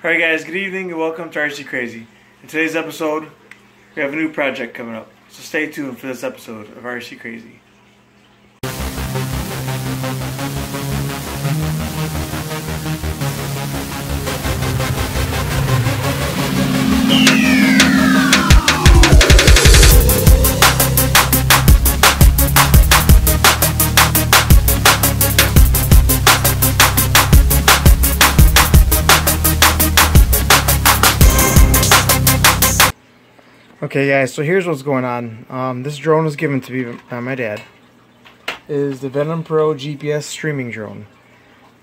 Alright guys, good evening and welcome to CRAY-Z. In today's episode, we have a new project coming up. So stay tuned for this episode of CRAY-Z. Okay guys, so here's what's going on. This drone was given to me by my dad. It is the Venom Pro GPS streaming drone.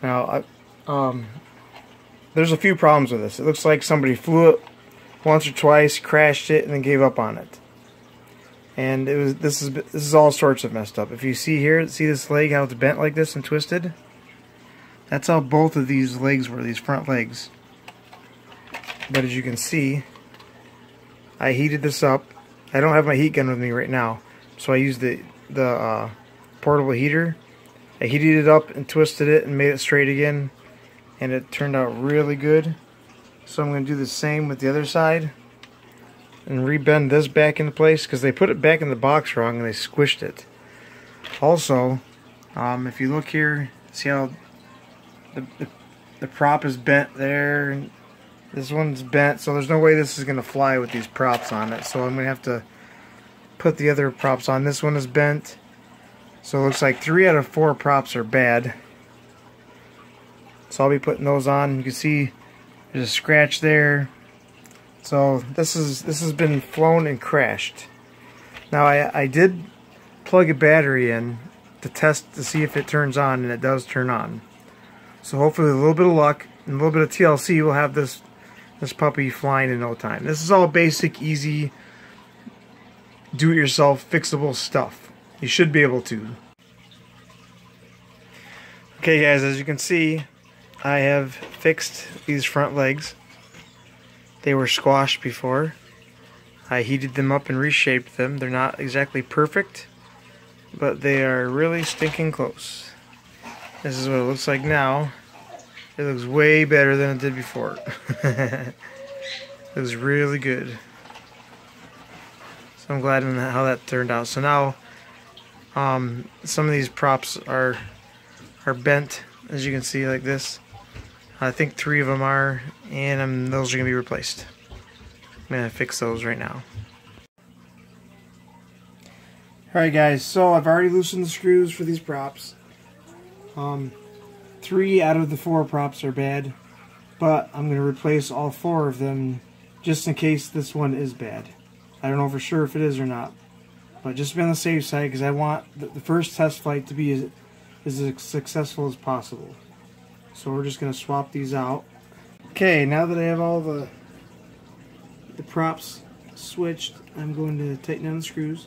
Now, there's a few problems with this. It looks like somebody flew it once or twice, crashed it, and then gave up on it. And this is all sorts of messed up. If you see here, see this leg, how it's bent like this and twisted? That's how both of these legs were, these front legs. But as you can see, I heated this up. I don't have my heat gun with me right now, so I used the portable heater. I heated it up and twisted it and made it straight again, and it turned out really good. So I'm going to do the same with the other side and rebend this back into place because they put it back in the box wrong and they squished it. Also, if you look here, see how the prop is bent there. This one's bent, so there's no way this is going to fly with these props on it. So I'm going to have to put the other props on. This one is bent. So it looks like 3 out of 4 props are bad. So I'll be putting those on. You can see there's a scratch there. So this has been flown and crashed. Now I did plug a battery in to test to see if it turns on, and it does turn on. So hopefully with a little bit of luck and a little bit of TLC, we'll have this puppy flying in no time. This is all basic, easy, do-it-yourself, fixable stuff. You should be able to. Okay guys, as you can see, I have fixed these front legs. They were squashed before. I heated them up and reshaped them. They're not exactly perfect, but they are really stinking close. This is what it looks like now. It looks way better than it did before. It looks really good. So I'm glad in how that turned out. So now, some of these props are bent, as you can see, like this. I think 3 of them are, and those are going to be replaced. I'm going to fix those right now. Alright guys, so I've already loosened the screws for these props. 3 out of the 4 props are bad, but I'm going to replace all 4 of them just in case this one is bad. I don't know for sure if it is or not, but just to be on the safe side, because I want the first test flight to be as successful as possible. So we're just going to swap these out. Okay, now that I have all the props switched, I'm going to tighten down the screws.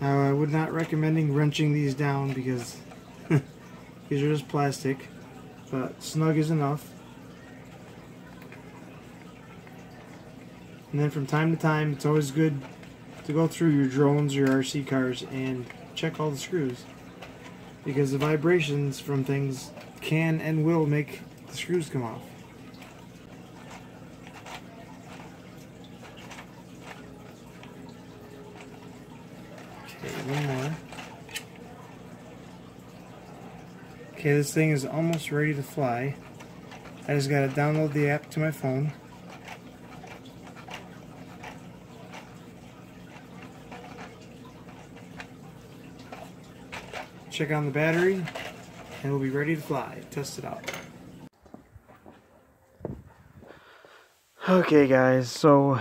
Now, I would not recommend wrenching these down because these are just plastic, but snug is enough. And then from time to time, it's always good to go through your drones, your RC cars, and check all the screws, because the vibrations from things can and will make the screws come off. One more. Okay, this thing is almost ready to fly. I just gotta download the app to my phone. Check on the battery, and we'll be ready to fly. Test it out. Okay guys, so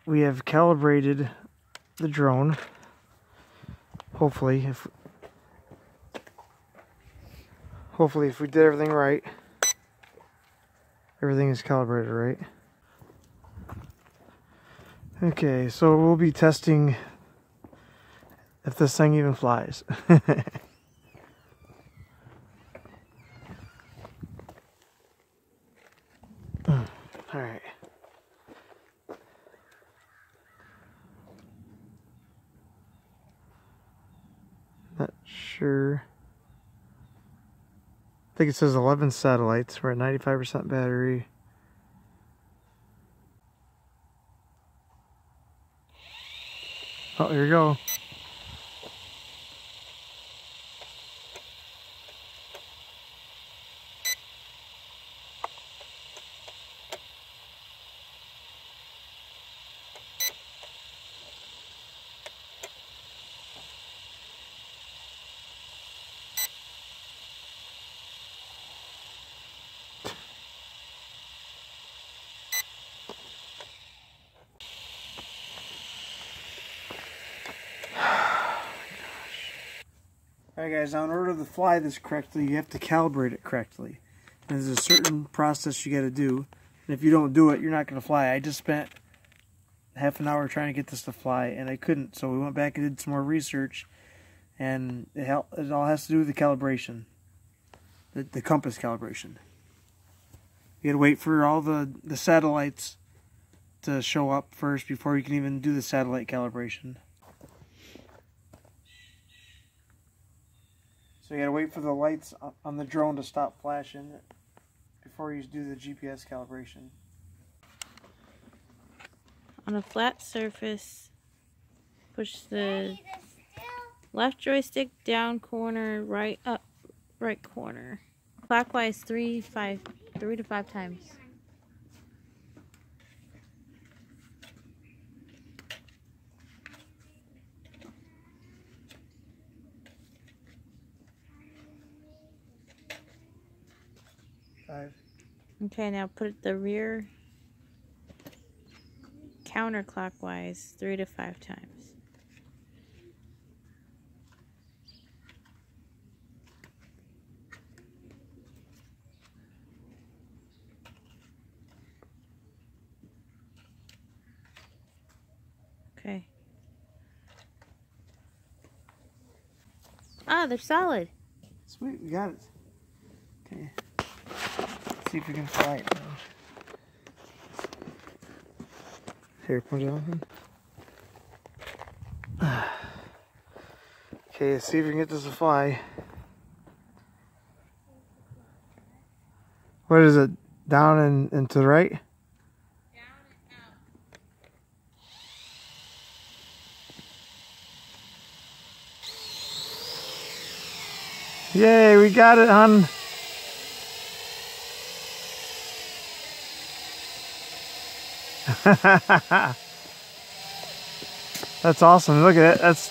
we have calibrated the drone. Hopefully, if we did everything right, everything is calibrated right. Okay, so we'll be testing if this thing even flies. Alright. Not sure. think it says 11 satellites. We're at 95% battery. Oh, here we go. Alright guys, now in order to fly this correctly, you have to calibrate it correctly. And there's a certain process you got to do. And if you don't do it, you're not going to fly. I just spent half an hour trying to get this to fly, and I couldn't. So we went back and did some more research. And it all has to do with the calibration. The compass calibration. You got to wait for all the satellites to show up first before you can even do the satellite calibration. So you gotta wait for the lights on the drone to stop flashing before you do the GPS calibration. On a flat surface, push the left joystick down corner, right up, right corner. Clockwise 3 to 5 times. Okay, now put the rear counterclockwise 3 to 5 times. Okay. Ah, they're solid. Sweet, we got it. Okay. See if we can fly it now. Here, put it on. Okay, let's see if we can get this to fly. What is it? Down and to the right? Down and out. Yay, we got it, hon. That's awesome. Look at it.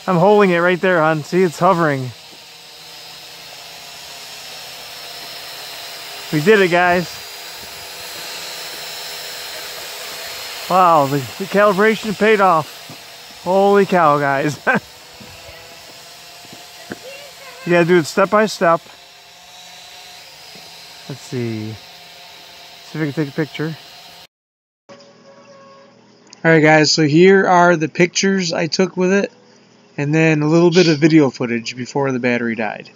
I'm holding it right there, hon. See, it's hovering. We did it, guys. Wow, the calibration paid off. Holy cow, guys. You gotta do it step by step. Let's see. See if I can take a picture. Alright guys, so here are the pictures I took with it, and then a little bit of video footage before the battery died.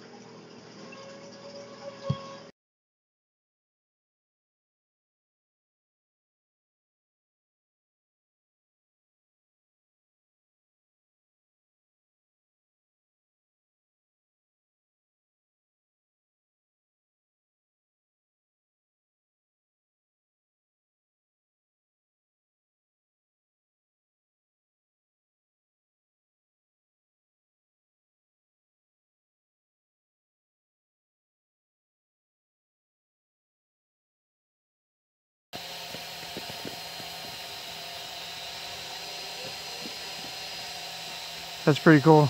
That's pretty cool.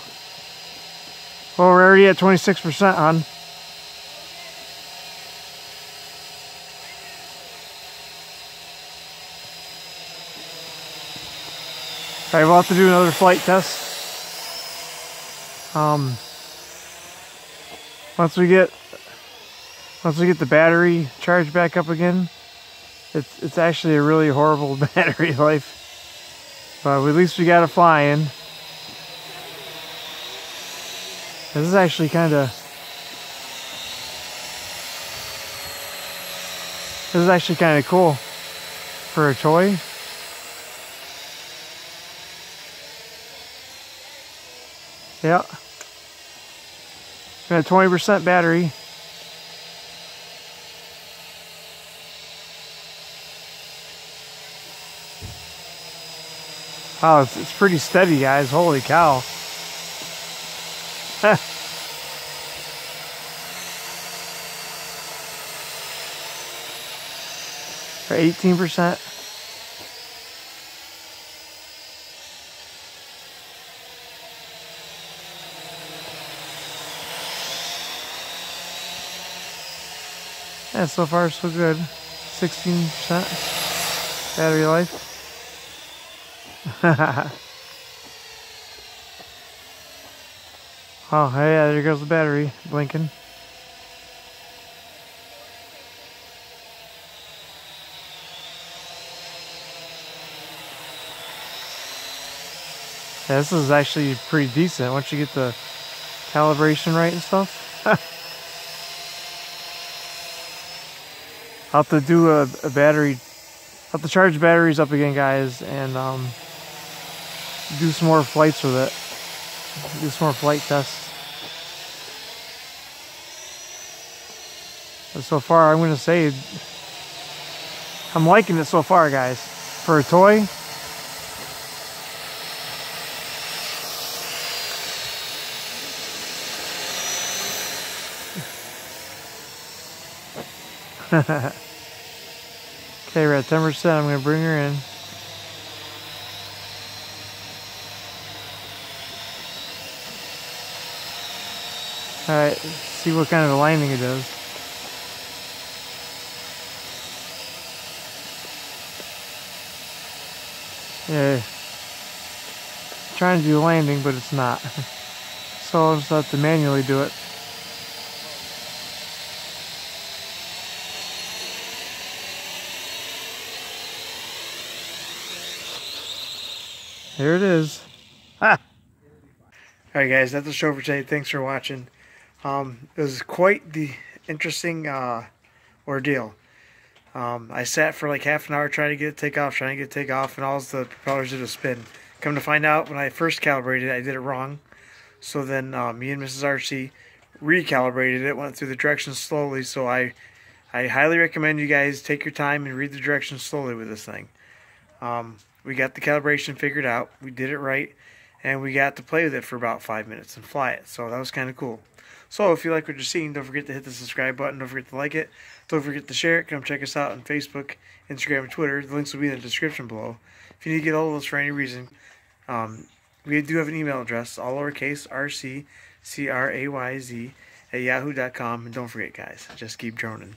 Well, we're already at 26%, hon. Alright, we'll have to do another flight test. Once we get the battery charged back up again, it's actually a really horrible battery life. But at least we got it flying. This is actually kind of cool for a toy. Yeah. Got a 20% battery. Wow, it's pretty steady, guys. Holy cow. For 18%. Yeah, so far so good. 16% battery life. Oh, yeah, there goes the battery blinking. Yeah, this is actually pretty decent once you get the calibration right and stuff. I'll have to do a battery, I'll have to charge batteries up again, guys, and do some more flights with it. Do some more flight tests. But so far, I'm going to say I'm liking it so far, guys. For a toy, okay, we're at 10%. I'm going to bring her in. Alright, see what kind of aligning it does. Yeah, trying to do landing, but it's not. So I'll just have to manually do it. There it is. Ha! Alright guys, that's the show for today. Thanks for watching. It was quite the interesting ordeal. I sat for like half an hour trying to get it to take off, and all the propellers did was spin. Come to find out, when I first calibrated it, I did it wrong. So then me and Mrs. RC recalibrated it, went through the directions slowly. So I highly recommend you guys take your time and read the directions slowly with this thing. We got the calibration figured out. We did it right. And we got to play with it for about 5 minutes and fly it. So that was kind of cool. So if you like what you're seeing, don't forget to hit the subscribe button. Don't forget to like it. Don't forget to share it. Come check us out on Facebook, Instagram, and Twitter. The links will be in the description below. If you need to get hold of us for any reason, we do have an email address, all lowercase RC CRAYZ @yahoo.com. And don't forget, guys, just keep droning.